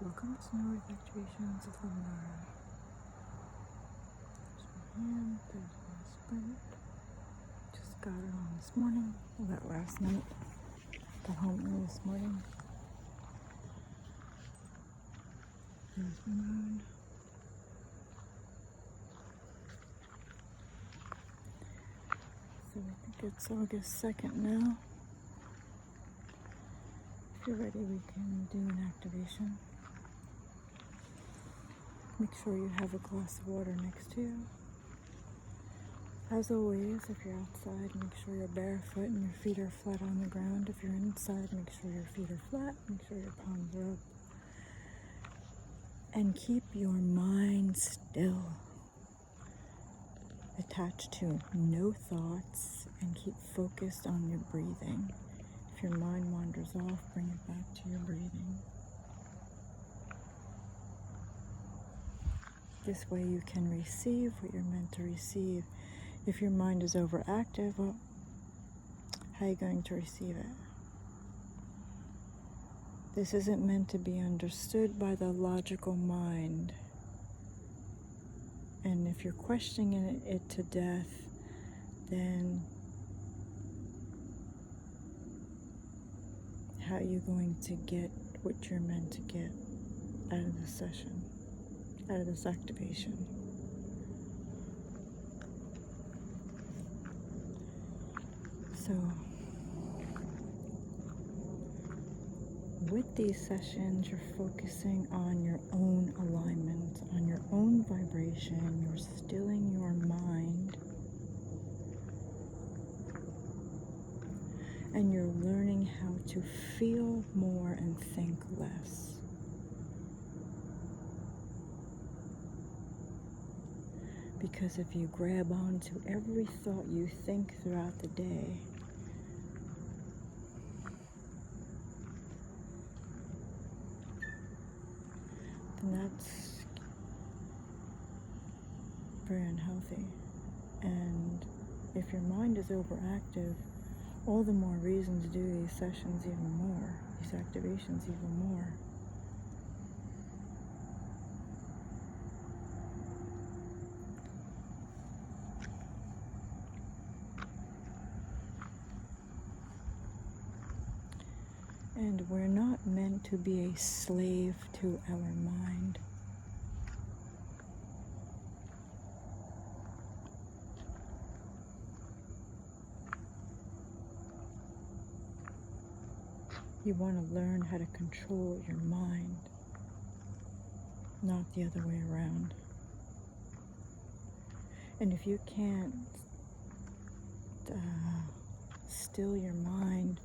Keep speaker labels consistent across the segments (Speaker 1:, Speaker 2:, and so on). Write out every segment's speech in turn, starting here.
Speaker 1: Welcome to Snow Activations of Lumbar. There's my hand, there's my sprint. Just got it on this morning. Well, that last night. Got home early this morning. There's the moon. So I think it's August 2nd now. If you're ready, we can do an activation. Make sure you have a glass of water next to you. As always, if you're outside, make sure you're barefoot and your feet are flat on the ground. If you're inside, make sure your feet are flat. Make sure your palms are up. And keep your mind still. Attached to no thoughts and keep focused on your breathing. If your mind wanders off, bring it back to your breathing. This way you can receive what you're meant to receive. If your mind is overactive, well, how are you going to receive it? This isn't meant to be understood by the logical mind. And if you're questioning it to death, then how are you going to get what you're meant to get out of this session, out of this activation? So, with these sessions, you're focusing on your own alignment, on your own vibration. You're stilling your mind. And you're learning how to feel more and think less. Because if you grab onto every thought you think throughout the day, then that's very unhealthy. And if your mind is overactive, all the more reason to do these sessions even more, these activations even more. And we're not meant to be a slave to our mind. You want to learn how to control your mind, not the other way around. And if you can't still your mind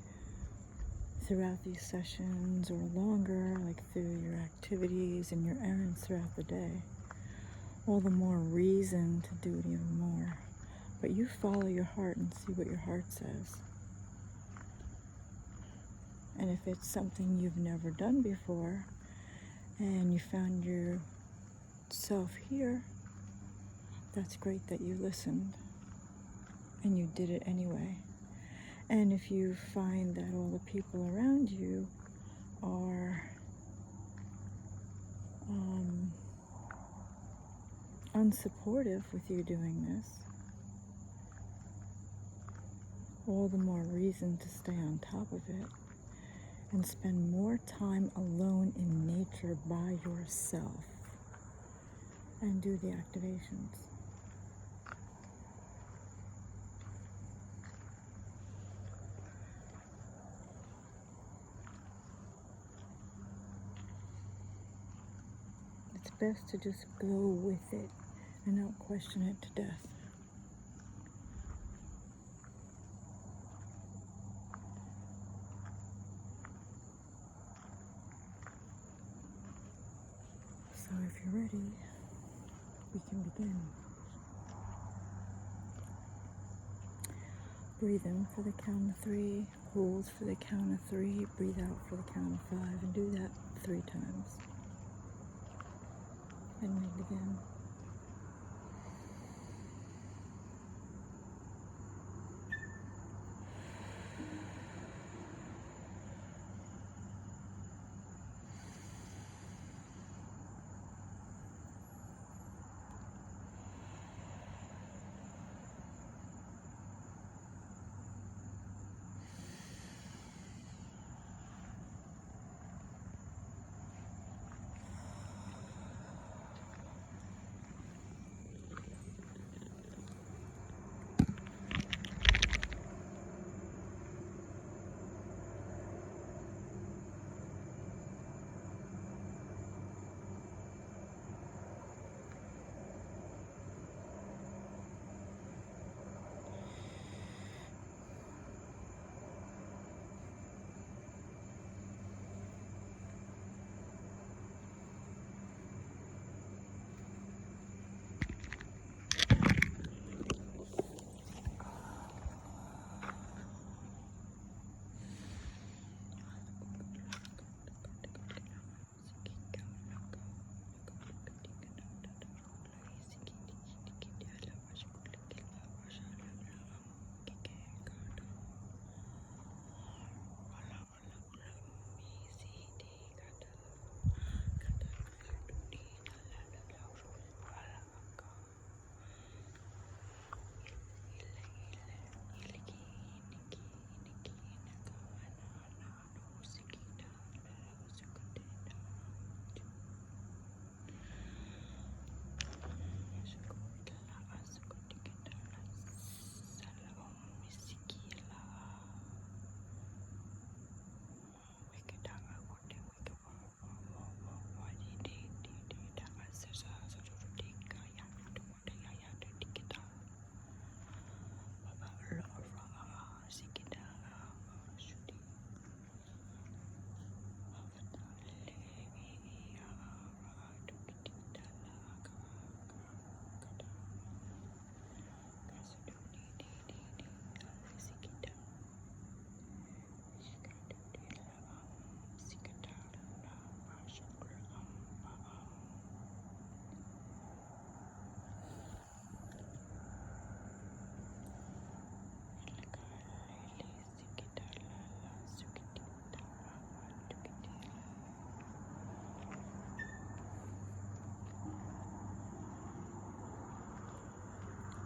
Speaker 1: throughout these sessions or longer, like through your activities and your errands throughout the day, all the more reason to do it even more. But you follow your heart and see what your heart says. And if it's something you've never done before and you found yourself here, that's great that you listened and you did it anyway. And if you find that all the people around you are unsupportive with you doing this, all the more reason to stay on top of it and spend more time alone in nature by yourself and do the activations. It's best to just go with it and not question it to death. So if you're ready, we can begin. Breathe in for the count of 3, hold for the count of 3, breathe out for the count of 5, and do that 3 times. And we begin.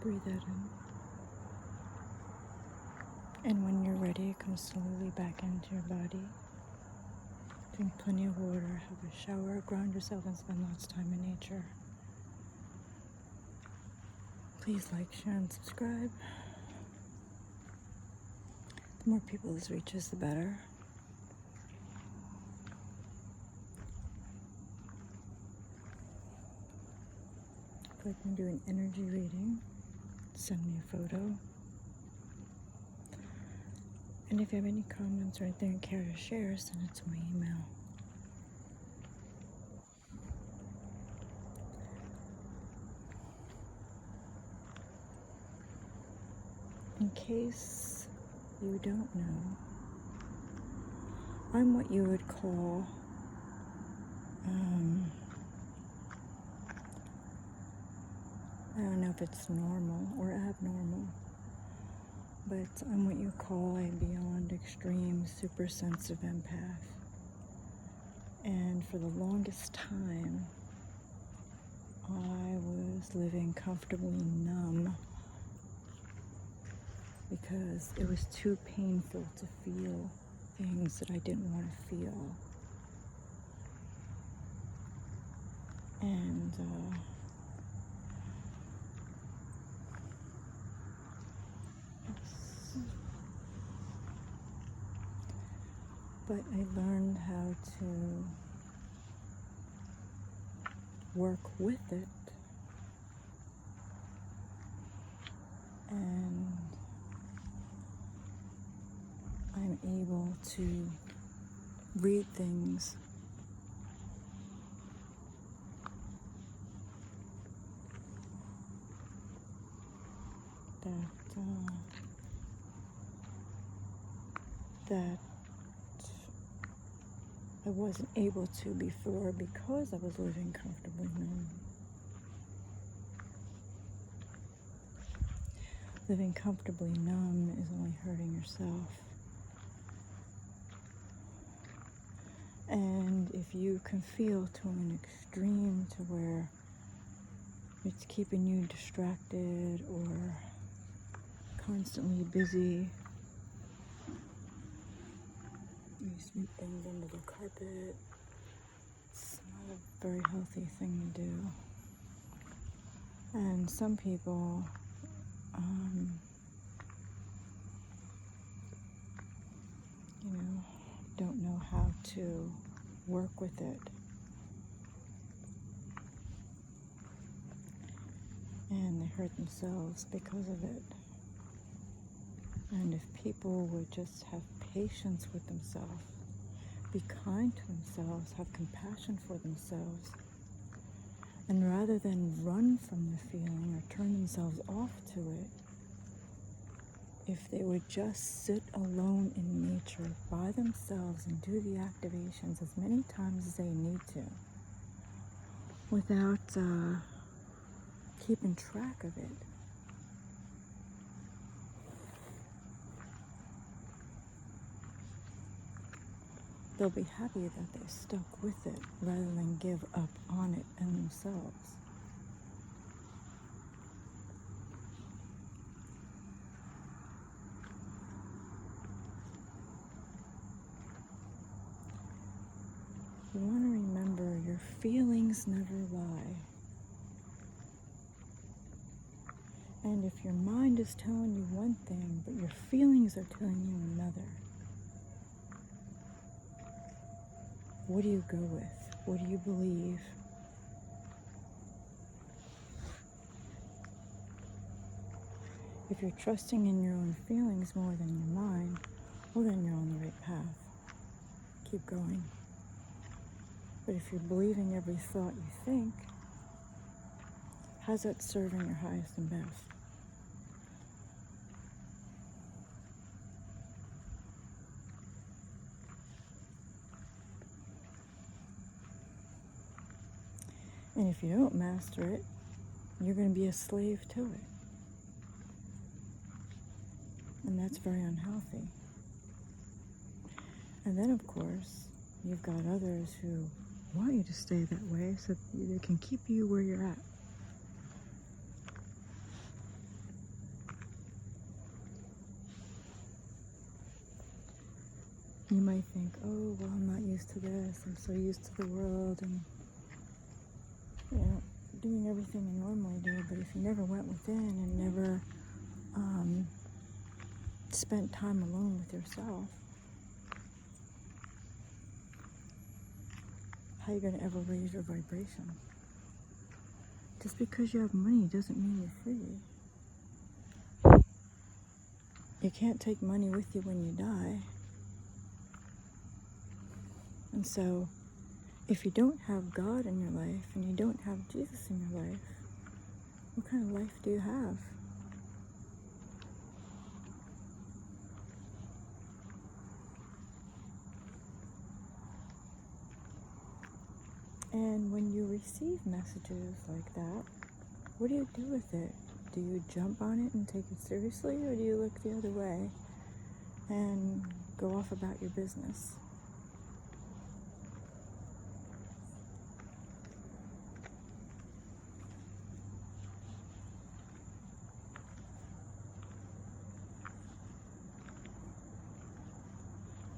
Speaker 1: Breathe that in. And when you're ready, come slowly back into your body. Drink plenty of water, have a shower, ground yourself, and spend lots of time in nature. Please like, share, and subscribe. The more people this reaches, the better. If I can do an energy reading, send me a photo. And if you have any comments or anything you care to share, send it to my email. In case you don't know, I'm what you would call I don't know if it's normal or abnormal, but I'm what you call a beyond extreme super sensitive empath. And for the longest time, I was living comfortably numb because it was too painful to feel things that I didn't want to feel. And but I learned how to work with it, and I'm able to read things that I wasn't able to before because I was living comfortably numb. Living comfortably numb is only hurting yourself. And if you can feel to an extreme to where it's keeping you distracted or constantly busy, you sweep things under the carpet, it's not a very healthy thing to do. And some people don't know how to work with it. And they hurt themselves because of it. And if people would just have patience with themselves, be kind to themselves, have compassion for themselves, and rather than run from the feeling or turn themselves off to it, if they would just sit alone in nature by themselves and do the activations as many times as they need to, without keeping track of it, they'll be happy that they stuck with it rather than give up on it and themselves. You want to remember your feelings never lie. And if your mind is telling you one thing, but your feelings are telling you another, what do you go with? What do you believe? If you're trusting in your own feelings more than your mind, well, then you're on the right path. Keep going. But if you're believing every thought you think, how's that serving your highest and best? And if you don't master it, you're going to be a slave to it. And that's very unhealthy. And then, of course, you've got others who want you to stay that way so they can keep you where you're at. You might think, oh, well, I'm not used to this. I'm so used to the world and, doing everything you normally do. But if you never went within and never spent time alone with yourself, how are you going to ever raise your vibration? Just because you have money doesn't mean you're free. You can't take money with you when you die. And so, if you don't have God in your life and you don't have Jesus in your life, what kind of life do you have? And when you receive messages like that, what do you do with it? Do you jump on it and take it seriously, or do you look the other way and go off about your business?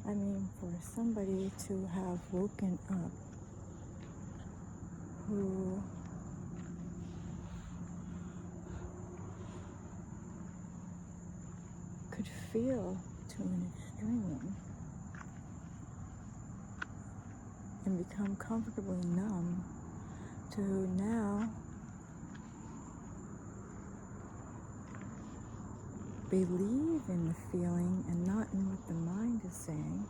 Speaker 1: I mean, for somebody to have woken up who could feel to an extreme and become comfortably numb to now believe in the feeling and not in what the mind is saying.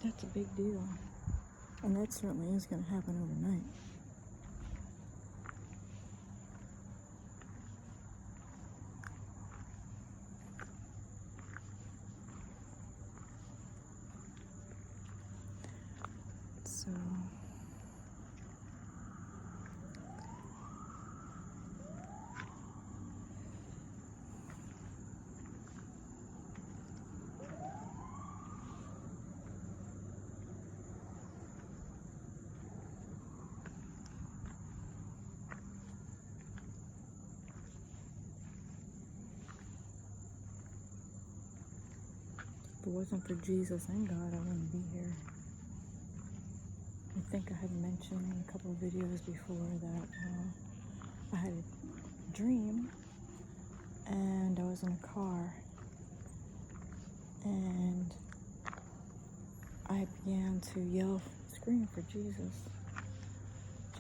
Speaker 1: That's a big deal. And that certainly is going to happen overnight. So, if it wasn't for Jesus and God, I wouldn't be here. I think I had mentioned in a couple of videos before that I had a dream and I was in a car and I began to yell, scream for Jesus.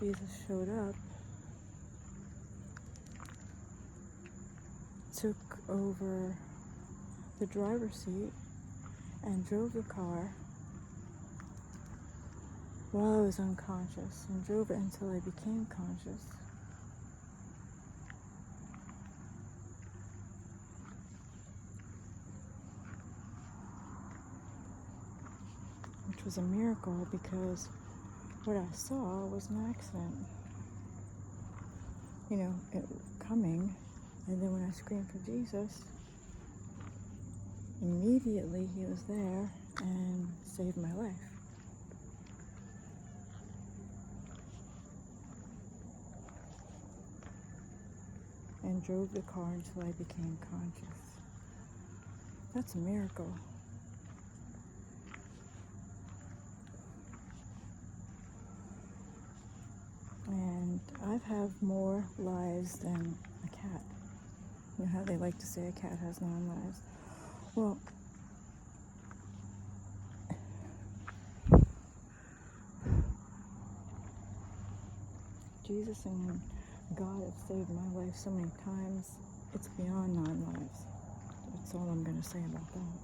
Speaker 1: Jesus showed up, took over the driver's seat and drove the car while I was unconscious, and drove it until I became conscious. Which was a miracle, because what I saw was an accident. It coming, and then when I screamed for Jesus, immediately he was there and saved my life. And drove the car until I became conscious. That's a miracle. And I've had more lives than a cat. You know how they like to say a cat has 9 lives? Well, Jesus and God have saved my life so many times, it's beyond 9 lives. That's all I'm going to say about that.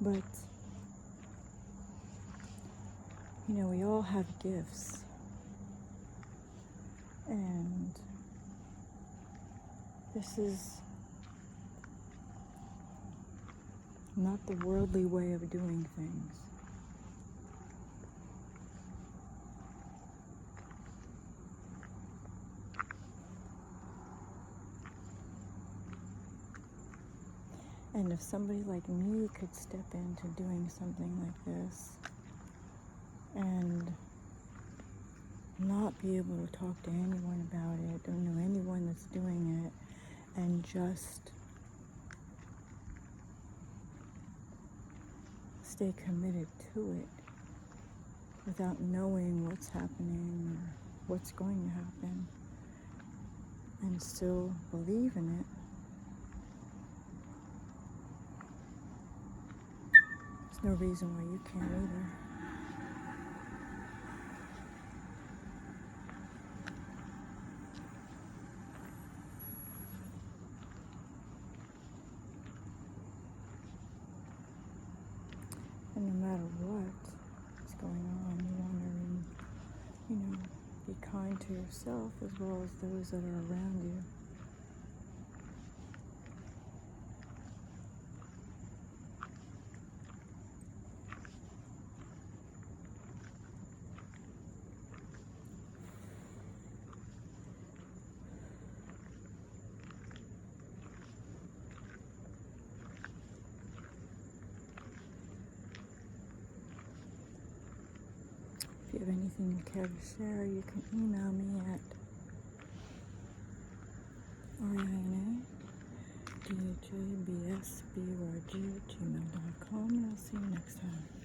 Speaker 1: But, we all have gifts. And this is not the worldly way of doing things. And if somebody like me could step into doing something like this and not be able to talk to anyone about it, don't know anyone that's doing it, and just stay committed to it without knowing what's happening or what's going to happen, and still believe in it, there's no reason why you can't either. And no matter what is going on, you want to, be kind to yourself as well as those that are around you. If you have anything you care to share, you can email me at orianadhjbsbyrg@gmail.com, and I'll see you next time.